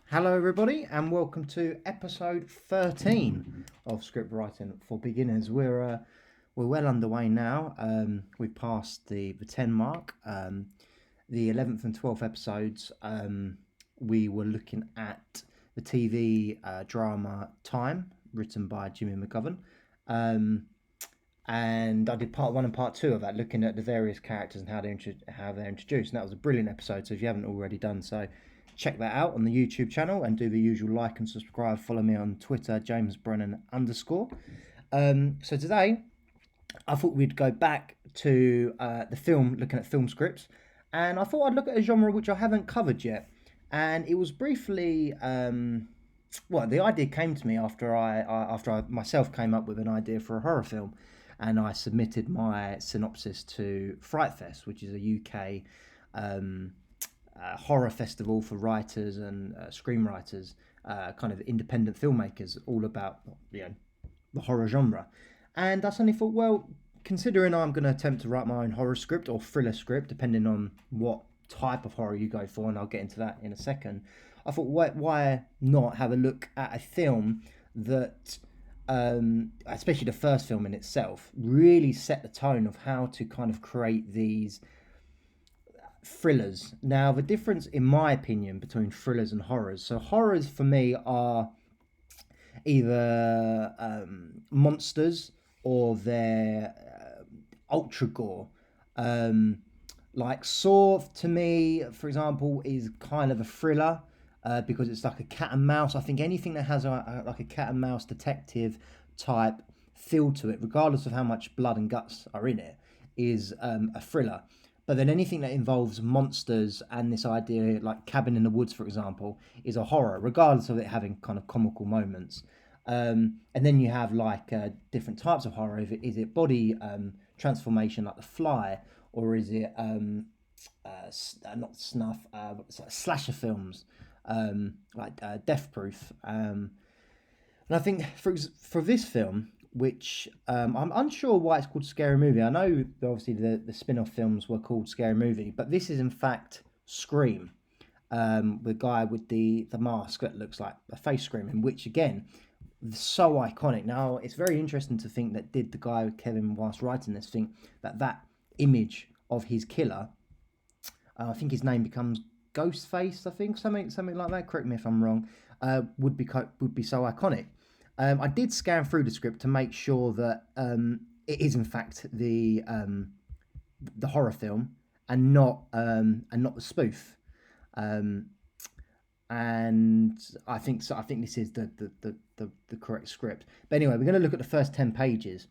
Hello, everybody, and welcome to episode 13 of Scriptwriting for Beginners. We're well underway now. We've passed the 10 mark. The 11th and 12th episodes, we were looking at the TV drama Time, written by Jimmy McGovern. And I did part 1 and part 2 of that, looking at the various characters and how they're introduced. And that was a brilliant episode. So if you haven't already done so, check that out on the YouTube channel and do the usual like and subscribe. Follow me on Twitter, JamesBrennan_. So today, I thought we'd go back to the film, looking at film scripts, and I thought I'd look at a genre which I haven't covered yet. And it was briefly, the idea came to me after I myself came up with an idea for a horror film, and I submitted my synopsis to Fright Fest, which is a UK horror festival for writers and screenwriters, kind of independent filmmakers, all about the horror genre. And I suddenly thought, well, considering I'm going to attempt to write my own horror script or thriller script, depending on what type of horror you go for, and I'll get into that in a second, I thought, why not have a look at a film that, especially the first film in itself, really set the tone of how to kind of create these thrillers. Now, the difference, in my opinion, between thrillers and horrors. So, horrors for me are either monsters or they're ultra gore. Like Saw, to me, for example, is kind of a thriller because it's like a cat and mouse. I think anything that has like a cat and mouse detective type feel to it, regardless of how much blood and guts are in it, is a thriller. But then anything that involves monsters and this idea, like Cabin in the Woods, for example, is a horror, regardless of it having kind of comical moments. And then you have like different types of horror. Is it body transformation like The Fly, or is it not snuff, slasher films like Death Proof? And I think for this film, which I'm unsure why it's called Scary Movie. I know obviously the spin-off films were called Scary Movie, but this is in fact Scream. The guy with the mask that looks like a face screaming, which again, so iconic. Now it's very interesting to think that did the guy Kevin, whilst writing this, think that image of his killer, I think his name becomes Ghostface, I think something like that. Correct me if I'm wrong. Would be so iconic. I did scan through the script to make sure that it is in fact the horror film and not the spoof. And I think so. I think this is the correct script. But anyway, we're going to look at the first 10 pages.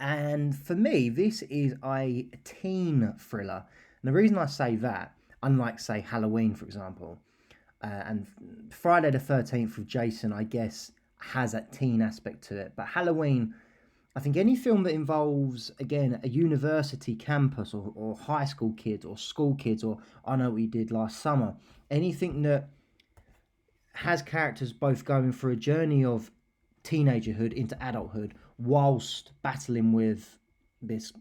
And for me, this is a teen thriller. And the reason I say that, unlike say Halloween, for example, and Friday the 13th with Jason, I guess, has that teen aspect to it. But Halloween, I think any film that involves, again, a university campus or high school kids or school kids, or I Know What You Did Last Summer, anything that has characters both going through a journey of teenagerhood into adulthood whilst battling with this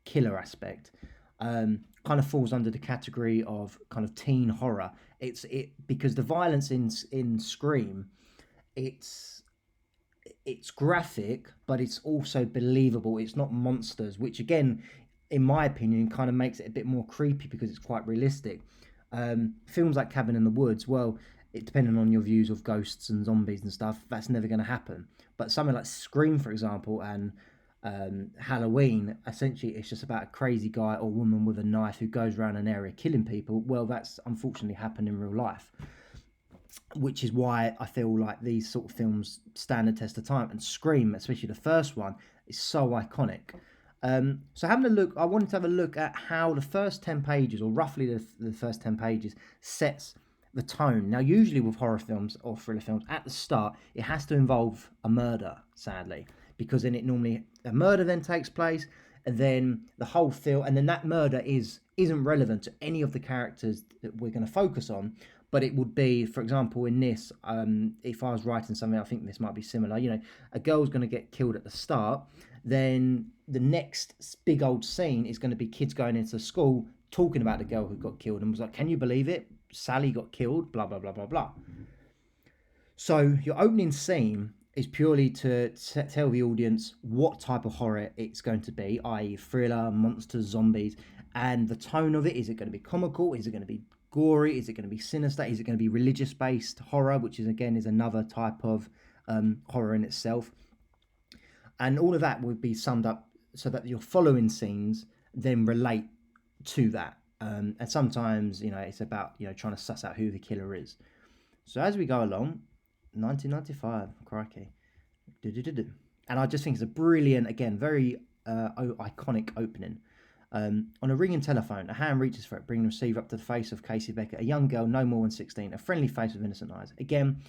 killer aspect, kind of falls under the category of kind of teen horror. It because the violence in Scream, it's graphic, but it's also believable. It's not monsters, which again, in my opinion, kind of makes it a bit more creepy because it's quite realistic. Films like Cabin in the Woods, well, it depending on your views of ghosts and zombies and stuff, that's never going to happen. But something like Scream, for example, and Halloween, essentially it's just about a crazy guy or woman with a knife who goes around an area killing people. Well, that's unfortunately happened in real life, which is why I feel like these sort of films stand the test of time. And Scream, especially the first one, is so iconic. So having a look, I wanted to have a look at how the first 10 pages, or roughly the first 10 pages, sets the tone. Now, usually with horror films or thriller films, at the start, it has to involve a murder, sadly, because then a murder then takes place, and then the whole film, and then that murder isn't relevant to any of the characters that we're going to focus on, but it would be, for example, in this, if I was writing something, I think this might be similar. A girl's going to get killed at the start, then the next big old scene is going to be kids going into school talking about the girl who got killed and was like, "Can you believe it? Sally got killed, blah, blah, blah, blah, blah. So your opening scene is purely to tell the audience what type of horror it's going to be, i.e. thriller, monsters, zombies, and the tone of it. Is it going to be comical? Is it going to be gory? Is it going to be sinister? Is it going to be religious-based horror, which is, again, is another type of horror in itself? And all of that would be summed up so that your following scenes then relate to that. And sometimes, it's about, trying to suss out who the killer is. So as we go along, 1995, crikey. And I just think it's a brilliant, again, very iconic opening. On a ringing telephone, a hand reaches for it, bringing the receiver up to the face of Casey Beckett, a young girl no more than 16, a friendly face with innocent eyes. Again,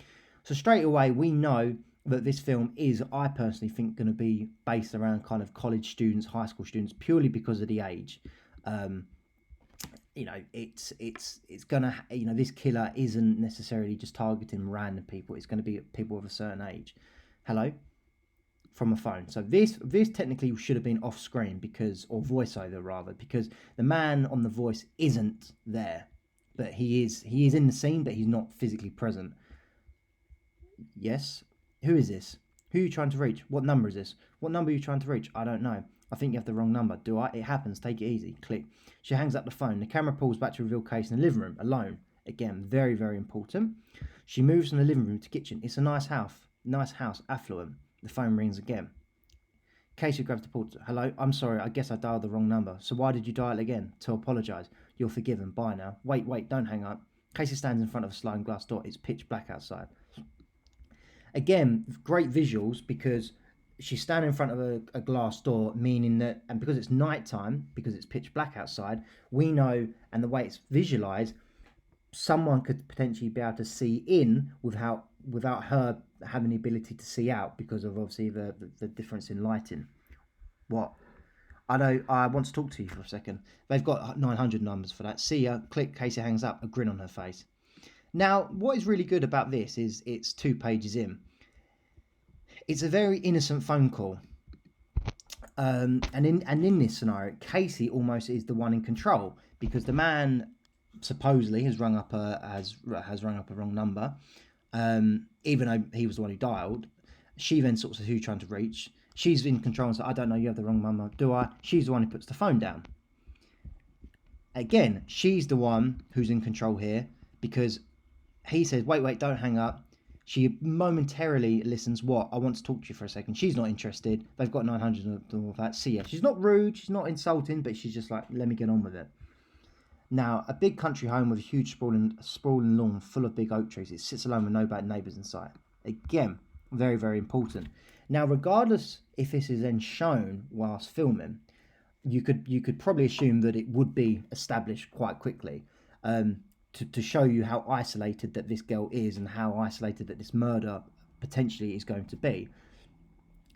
so straight away we know that this film is, I personally think, going to be based around kind of college students, high school students, purely because of the age. It's gonna, this killer isn't necessarily just targeting random people. It's going to be people of a certain age. Hello, from a phone. So this technically should have been off screen or voiceover rather, because the man on the voice isn't there, but he is in the scene, but he's not physically present. Yes. Who is this? Who are you trying to reach? What number is this? What number are you trying to reach? I don't know. I think you have the wrong number. Do I? It happens. Take it easy. Click. She hangs up the phone. The camera pulls back to reveal Casey in the living room, alone. Again, very, very important. She moves from the living room to kitchen. It's a nice house. Nice house. Affluent. The phone rings again. Casey grabs the port. Hello? I'm sorry. I guess I dialed the wrong number. So why did you dial again? To apologise. You're forgiven. Bye now. Wait. Don't hang up. Casey stands in front of a sliding glass door. It's pitch black outside. Again, great visuals, because she's standing in front of a glass door, meaning that, and because it's nighttime, because it's pitch black outside, we know, and the way it's visualized, someone could potentially be able to see in without her having the ability to see out, because of obviously the difference in lighting. What? I know, I want to talk to you for a second. They've got 900 numbers for that. See ya. Click. Casey hangs up. A grin on her face. Now, what is really good about this is it's 2 pages in. It's a very innocent phone call. And in this scenario, Casey almost is the one in control, because the man supposedly has rung up a wrong number, even though he was the one who dialed. She then sort of says, who are you trying to reach? She's in control and says, I don't know, you have the wrong number, do I? She's the one who puts the phone down. Again, she's the one who's in control here, because he says, wait, don't hang up. She momentarily listens. What? I want to talk to you for a second. She's not interested. They've got 900 of them, all that. See ya. She's not rude. She's not insulting, but she's just like, let me get on with it. Now, a big country home with a huge sprawling lawn full of big oak trees. It sits alone with no bad neighbours in sight. Again, very, very important. Now, regardless if this is then shown whilst filming, you could probably assume that it would be established quite quickly. To show you how isolated that this girl is, and how isolated that this murder potentially is going to be.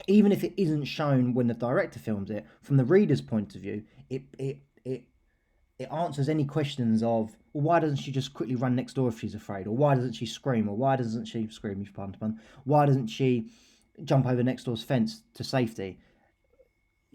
Even if it isn't shown when the director films it, from the reader's point of view, it answers any questions of, well, why doesn't she just quickly run next door if she's afraid? Or why doesn't she scream? Or why doesn't she scream, pardon the pun, why doesn't she jump over next door's fence to safety?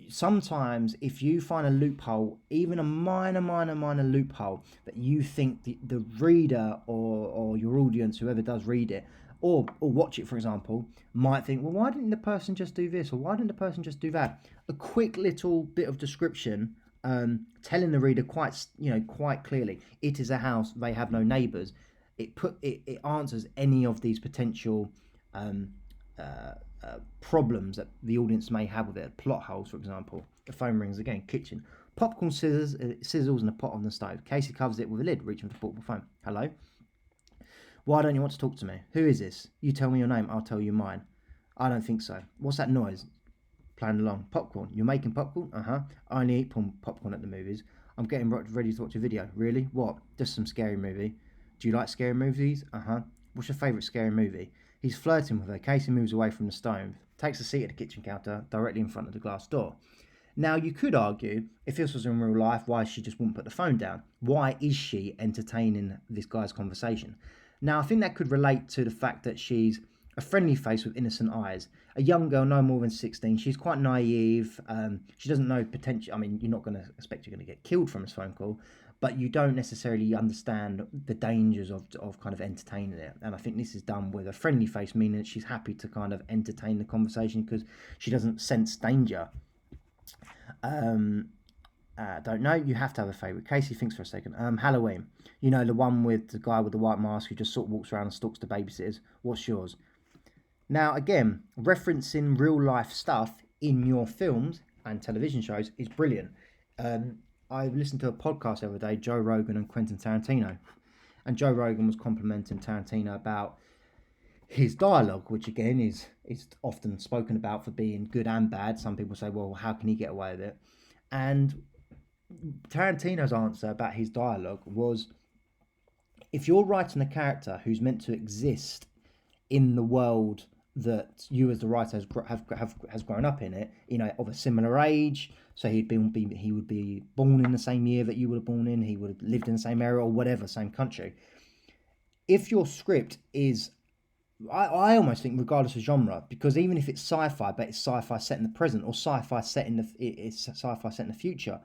Sometimes if you find a loophole, even a minor loophole, that you think the reader or your audience, whoever does read it or watch it, for example, might think, well, why didn't the person just do this, or why didn't the person just do that? A quick little bit of description, telling the reader quite clearly, it is a house, they have no neighbours. It answers any of these potential problems that the audience may have with it. Plot holes, for example. The phone rings again. Kitchen. Popcorn sizzles in a pot on the stove. Casey covers it with a lid, reaching for the portable phone. Hello? Why don't you want to talk to me? Who is this? You tell me your name, I'll tell you mine. I don't think so. What's that noise? Playing along. Popcorn. You're making popcorn? Uh-huh. I only eat popcorn at the movies. I'm getting ready to watch a video. Really? What? Just some scary movie. Do you like scary movies? Uh-huh. What's your favourite scary movie? He's flirting with her. Casey moves away from the stove, takes a seat at the kitchen counter, directly in front of the glass door. Now, you could argue, if this was in real life, why she just wouldn't put the phone down? Why is she entertaining this guy's conversation? Now, I think that could relate to the fact that she's a friendly face with innocent eyes. A young girl, no more than 16. She's quite naive. She doesn't know potential. I mean, you're not going to expect you're going to get killed from this phone call, but you don't necessarily understand the dangers of kind of entertaining it. And I think this is done with a friendly face, meaning that she's happy to kind of entertain the conversation because she doesn't sense danger. Don't know. You have to have a favourite. Casey thinks for a second. Halloween. You know, the one with the guy with the white mask who just sort of walks around and stalks the babysitters. What's yours? Now, again, referencing real life stuff in your films and television shows is brilliant. I listened to a podcast the other day, Joe Rogan and Quentin Tarantino. And Joe Rogan was complimenting Tarantino about his dialogue, which again is often spoken about for being good and bad. Some people say, well, how can he get away with it? And Tarantino's answer about his dialogue was, if you're writing a character who's meant to exist in the world that you as the writer has grown up in it, you know, of a similar age, so he would be born in the same year that you would have born in, he would have lived in the same area or whatever, same country. If your script is, I almost think regardless of genre, because even if it's sci-fi, but it's sci-fi set in the present or sci-fi set in the future,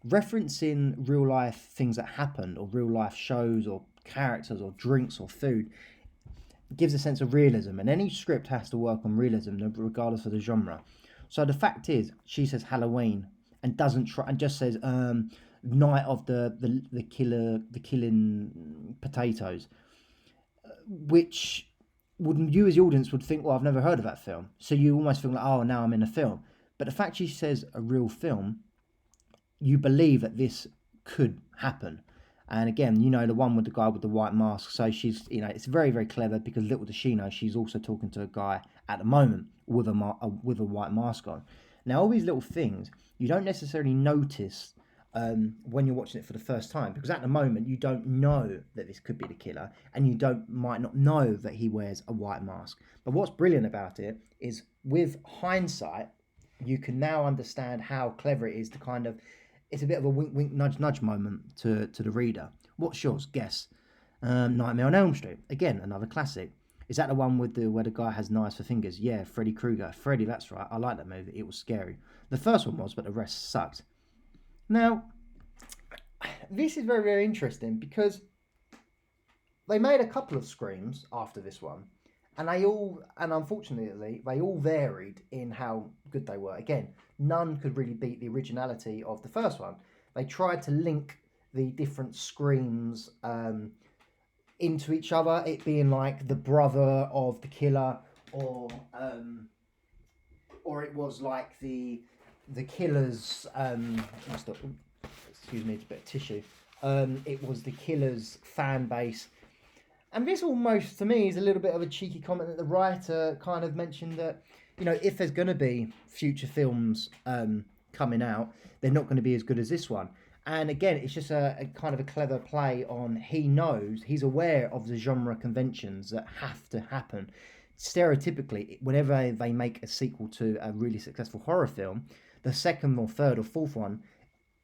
referencing real life things that happened or real life shows or characters or drinks or food gives a sense of realism, and any script has to work on realism regardless of the genre. So the fact is, she says Halloween and doesn't try and just says night of the killing potatoes, which you as the audience would think, well, I've never heard of that film, so you almost feel like, oh, now I'm in a film. But the fact she says a real film, you believe that this could happen. And again, you know, the one with the guy with the white mask. So she's, you know, it's very, very clever because little does she know, she's also talking to a guy at the moment with a white mask on. Now, all these little things you don't necessarily notice when you're watching it for the first time, because at the moment you don't know that this could be the killer, and you might not know that he wears a white mask. But what's brilliant about it is, with hindsight, you can now understand how clever it is to kind of, it's a bit of a wink, wink, nudge, nudge moment to the reader. What's yours? Guess. Nightmare on Elm Street. Again, another classic. Is that the one with where the guy has knives for fingers? Yeah, Freddy Krueger. Freddy, that's right. I like that movie. It was scary. The first one was, but the rest sucked. Now, this is very, very interesting because they made a couple of Screams after this one, and unfortunately, they all varied in how good they were. Again, none could really beat the originality of the first one. They tried to link the different Screams into each other, it being like the brother of the killer, or it was like the killer's excuse me, it's a bit of tissue. It was the killer's fan base. And this almost, to me, is a little bit of a cheeky comment that the writer kind of mentioned that, you know, if there's going to be future films coming out, they're not going to be as good as this one. And again, it's just a kind of a clever play on, he's aware of the genre conventions that have to happen. Stereotypically, whenever they make a sequel to a really successful horror film, the second or third or fourth one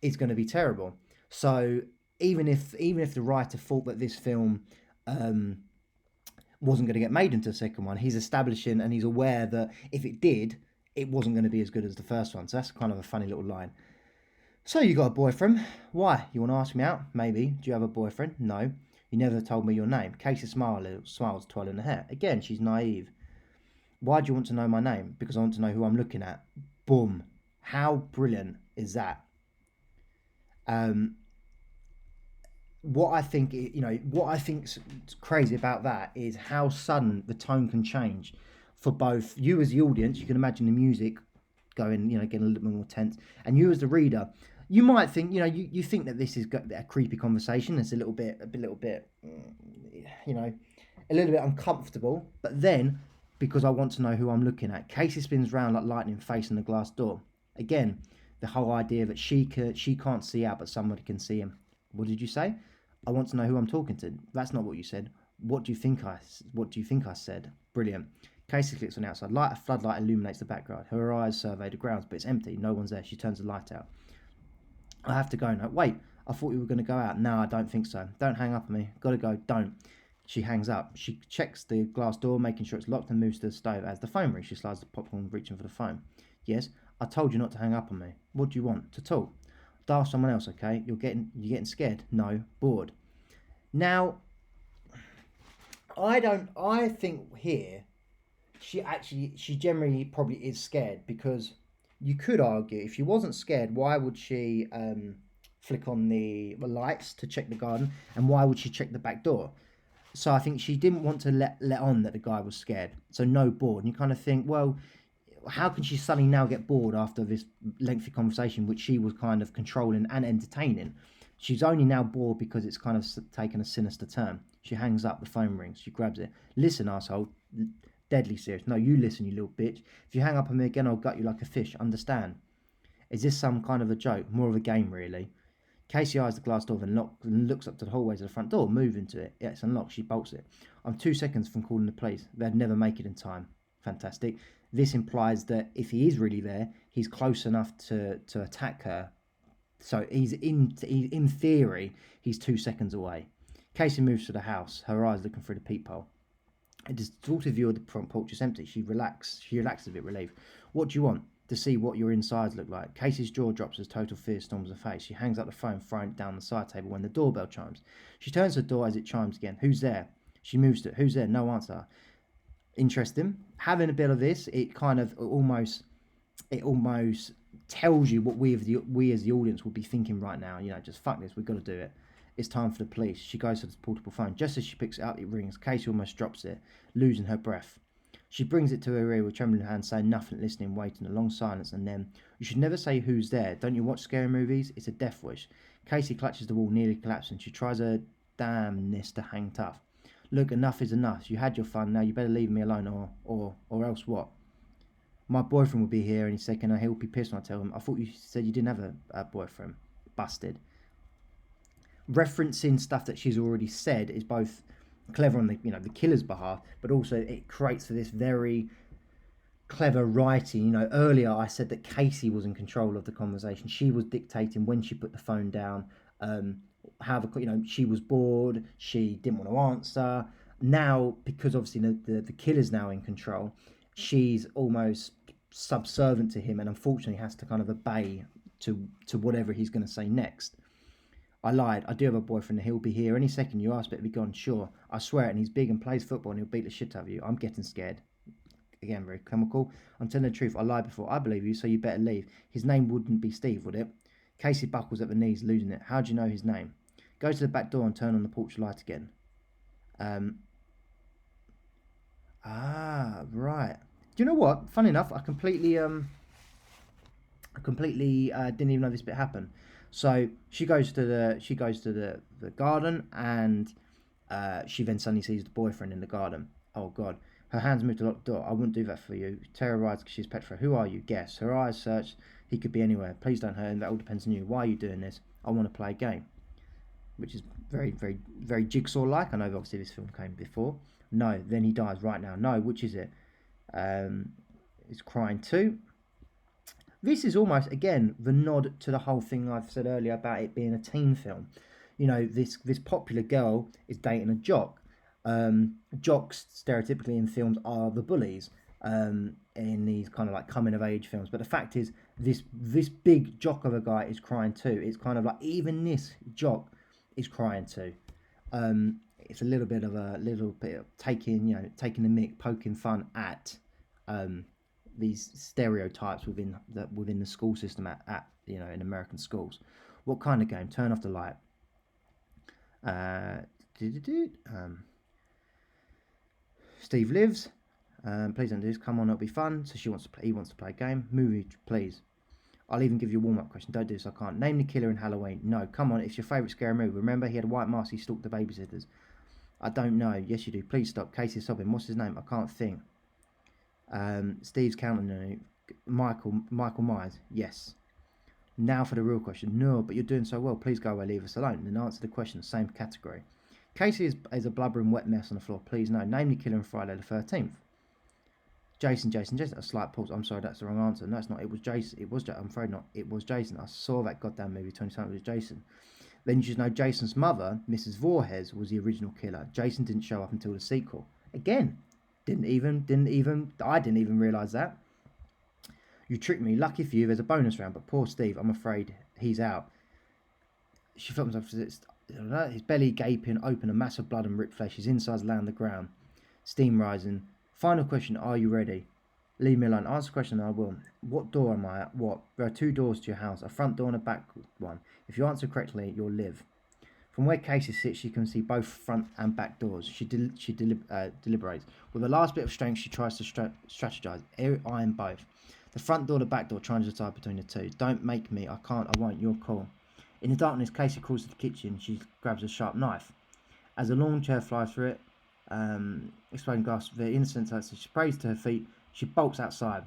is going to be terrible. So even if the writer thought that this film wasn't going to get made into a second one, he's establishing and he's aware that if it did, it wasn't going to be as good as the first one. So that's kind of a funny little line. So you got a boyfriend? Why? You want to ask me out? Maybe. Do you have a boyfriend? No. You never told me your name. Casey smiles, twirling her hair. Again, she's naive. Why do you want to know my name? Because I want to know who I'm looking at. Boom. How brilliant is that? What I think's crazy about that is how sudden the tone can change for both you as the audience. You can imagine the music going, getting a little bit more tense, and you as the reader, you might think, you think that this is a creepy conversation. It's a little bit, a little bit uncomfortable. But then, because I want to know who I'm looking at, Casey spins round like lightning, facing the glass door. Again, the whole idea that she can't see out, but somebody can see him. What did you say? I want to know who I'm talking to. That's not what you said. What do you think I said? Brilliant. Casey clicks on the outside. A floodlight illuminates the background. Her eyes survey the grounds, but it's empty. No one's there. She turns the light out. I have to go now. Wait, I thought you were going to go out. No, I don't think so. Don't hang up on me. Gotta go. Don't. She hangs up. She checks the glass door, making sure it's locked, and moves to the stove. As the phone rings, she slides the popcorn, reaching for the phone. Yes, I told you not to hang up on me. What do you want? To talk? Ask someone else, okay? You're getting scared. No, bored. Now, I think here, she generally probably is scared, because you could argue if she wasn't scared, why would she flick on the lights to check the garden, and why would she check the back door? So I think she didn't want to let on that the guy was scared. So no, bored. And you kind of think, well, how can she suddenly now get bored after this lengthy conversation, which she was kind of controlling and entertaining? She's only now bored because it's kind of taken a sinister turn. She hangs up, the phone rings, she grabs it. Listen, asshole, deadly serious. No, you listen, you little bitch. If you hang up on me again, I'll gut you like a fish. Understand? Is this some kind of a joke? More of a game, really? Casey eyes the glass door, then looks up to the hallway to the front door, moving to it. Yeah, it's unlocked. She bolts it. I'm 2 seconds from calling the police. They'd never make it in time. Fantastic. This implies that if he is really there, he's close enough to attack her. So he's in theory, he's 2 seconds away. Casey moves to the house, her eyes looking through the peephole. A distorted view of the front porch is empty. She relaxes a bit relieved. What do you want? To see what your insides look like. Casey's jaw drops as total fear storms her face. She hangs up the phone, throwing it down the side table when the doorbell chimes. She turns to the door as it chimes again. Who's there? She moves to it. Who's there? No answer. Interesting. Having a bit of this, it kind of almost tells you what we as the audience would be thinking right now. You know, just fuck this, we've got to do it. It's time for the police. She goes to the portable phone. Just as she picks it up, it rings. Casey almost drops it, losing her breath. She brings it to her ear with trembling hands, saying nothing, listening, waiting, a long silence, and then, you should never say who's there. Don't you watch scary movies? It's a death wish. Casey clutches the wall, nearly collapsing. She tries her damnness to hang tough. Look, enough is enough. You had your fun, now you better leave me alone, or else what? My boyfriend will be here any second, and he'll be pissed when I tell him. I thought you said you didn't have a boyfriend. Busted. Referencing stuff that she's already said is both clever on the killer's behalf, but also it creates for this very clever writing. Earlier I said that Casey was in control of the conversation. She was dictating when she put the phone down. She was bored. She didn't want to answer. Now, because obviously the killer's now in control, she's almost subservient to him, and unfortunately has to kind of obey to whatever he's going to say next. I lied. I do have a boyfriend, and he'll be here any second. You asked, better be gone. Sure, I swear it. And he's big and plays football, and he'll beat the shit out of you. I'm getting scared. Again, very chemical. I'm telling the truth. I lied before. I believe you, so you better leave. His name wouldn't be Steve, would it? Casey buckles at the knees, losing it. How do you know his name? Go to the back door and turn on the porch light again. Right. Do you know what? Funny enough, I completely didn't even know this bit happened. So she goes to the garden, and she then suddenly sees the boyfriend in the garden. Oh God. Her hands move to lock the door. I wouldn't do that for you. Terrorized because she's petrified. Who are you? Guess. Her eyes search. He could be anywhere. Please don't hurt him. That all depends on you. Why are you doing this? I want to play a game. Which is very, very, very Jigsaw-like. I know obviously this film came before. No. Then he dies right now. No. Which is it? It's Crying 2. This is almost, again, the nod to the whole thing I've said earlier about it being a teen film. This popular girl is dating a jock. Jocks, stereotypically in films, are the bullies in these kind of like coming-of-age films. But the fact is, this big jock of a guy is crying too. It's kind of like, even this jock is crying too. It's a little bit of taking the mick, poking fun at these stereotypes within the school system at in American schools. What kind of game? Turn off the light. Steve lives. Please don't do this. Come on, it'll be fun. So he wants to play a game. Movie, please. I'll even give you a warm-up question. Don't do this, I can't. Name the killer in Halloween. No, come on, it's your favourite scary movie. Remember, he had a white mask, he stalked the babysitters. I don't know. Yes, you do. Please stop. Casey's sobbing. What's his name? I can't think. Steve's counting on you. Michael Myers. Yes. Now for the real question. No, but you're doing so well. Please go away. Leave us alone. Then answer the question. Same category. Casey is a blubbering wet mess on the floor. Please no. Name the killer on Friday the 13th. Jason. A slight pause. I'm sorry, that's the wrong answer. No, it's not. It was Jason. I'm afraid not. It was Jason. I saw that goddamn movie 20 times. It was Jason. Then you should know Jason's mother, Mrs. Voorhees, was the original killer. Jason didn't show up until the sequel. Again, I didn't even realise that. You tricked me. Lucky for you, there's a bonus round, but poor Steve, I'm afraid he's out. She felt himself. His belly gaping open, a mass of blood and ripped flesh. His insides lay on the ground, steam rising. Final question: are you ready? Leave me alone. Answer the question and I will. What door am I at? What? There are 2 doors to your house, a front door and a back one. If you answer correctly, you'll live. From where Casey sits, she can see both front and back doors. She deliberates. With the last bit of strength, she tries to strategize. I am both. The front door, the back door, trying to decide between the two. Don't make me. I can't. I won't. You're cool. In the darkness, Casey crawls to the kitchen. She grabs a sharp knife. As a lawn chair flies through it, exploding glass, the innocent, so she sprays to her feet. She bolts outside.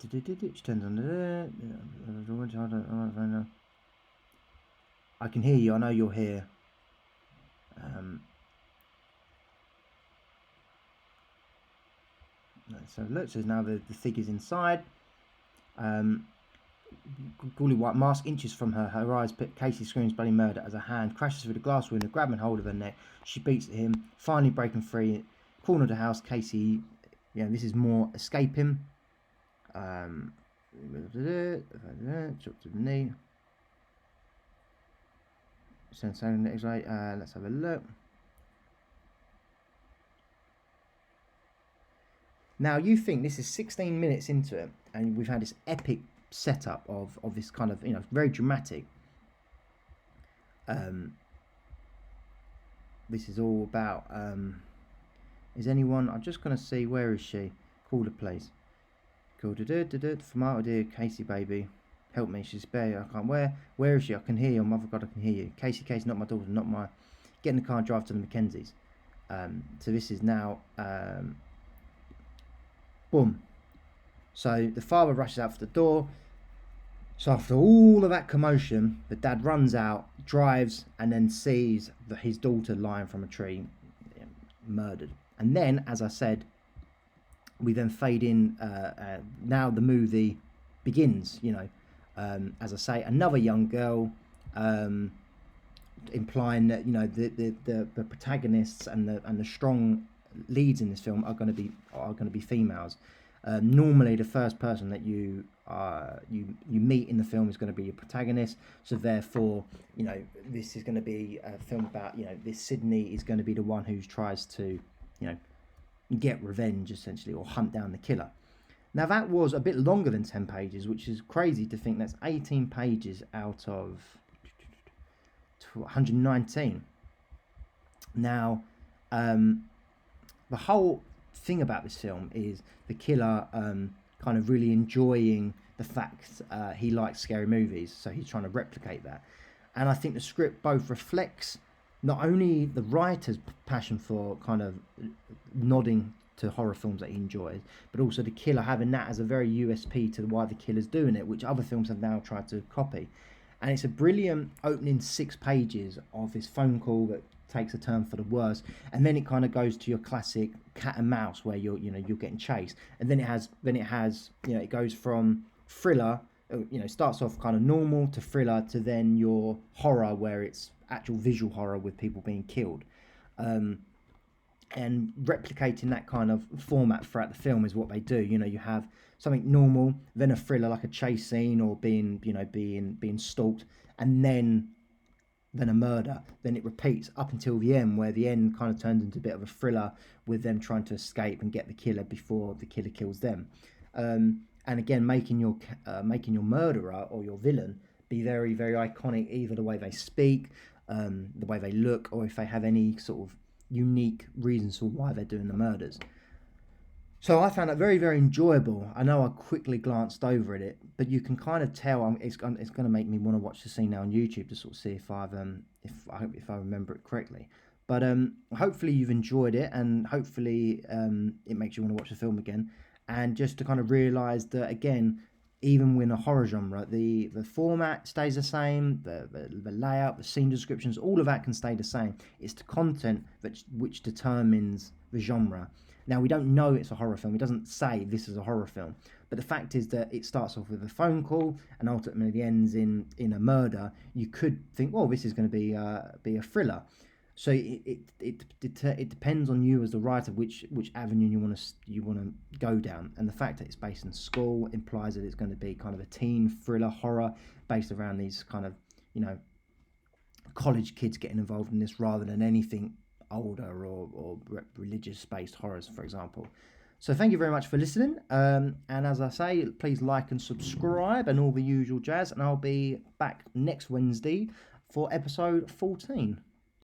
She turns on the... I can hear you. I know you're here. So look, so now the figure's inside. Gaudy white mask inches from her. Her eyes pit. Casey screams bloody murder as a hand crashes through the glass window, grabbing hold of her neck. She beats at him, finally breaking free. Corner of the house, Casey... this is more escaping. Drop to the knee. Let's have a look. Now you think this is 16 minutes into it, and we've had this epic setup of this kind of very dramatic. This is all about. Is anyone? I'm just gonna see. Where is she? Call the police. Call from out dear Casey baby. Help me, she's bare. I can't. Where is she? I can hear you. Oh, mother God, I can hear you. Casey, not my daughter, not my. Get in the car and drive to the Mackenzies. So this is now. Boom. So the father rushes out for the door. So after all of that commotion, the dad runs out, drives, and then sees his daughter lying from a tree, murdered. And then, as I said, we then fade in. Now the movie begins. As I say, another young girl, implying that the protagonists and the strong leads in this film are going to be females. Normally, the first person that you meet in the film is going to be your protagonist. So therefore, this is going to be a film about this Sydney is going to be the one who tries to get revenge essentially, or hunt down the killer. Now that was a bit longer than 10 pages, which is crazy to think that's 18 pages out of 119. Now, the whole thing about this film is the killer kind of really enjoying the fact he likes scary movies, so he's trying to replicate that. And I think the script both reflects not only the writer's passion for kind of nodding to horror films that he enjoys, but also the killer having that as a very USP to why the killer's doing it, which other films have now tried to copy. And it's a brilliant opening 6 pages of this phone call that takes a turn for the worse, and then it kind of goes to your classic cat and mouse where you're getting chased, and then it goes from thriller, starts off kind of normal to thriller to then your horror where it's actual visual horror with people being killed. And replicating that kind of format throughout the film is what they do. You have something normal, then a thriller like a chase scene or being stalked, and then a murder. Then it repeats up until the end, where the end kind of turns into a bit of a thriller with them trying to escape and get the killer before the killer kills them. And again, making your murderer or your villain be very, very iconic, either the way they speak, the way they look, or if they have any sort of unique reasons for why they're doing the murders. So I found that very, very enjoyable. I know I quickly glanced over at it, but you can kind of tell it's going to make me want to watch the scene now on YouTube to sort of see if I remember it correctly. But hopefully you've enjoyed it, and hopefully it makes you want to watch the film again, and just to kind of realise that again, even in a horror genre, the format stays the same, the layout, the scene descriptions, all of that can stay the same. It's the content which determines the genre. Now, we don't know it's a horror film. It doesn't say this is a horror film. But the fact is that it starts off with a phone call and ultimately ends in a murder. You could think, well, this is going to be a thriller. So it depends on you as the writer which avenue you want to go down. And the fact that it's based in school implies that it's going to be kind of a teen thriller horror based around these kind of college kids getting involved in this rather than anything older or religious-based horrors, for example. So thank you very much for listening. And as I say, please like and subscribe and all the usual jazz. And I'll be back next Wednesday for episode 14.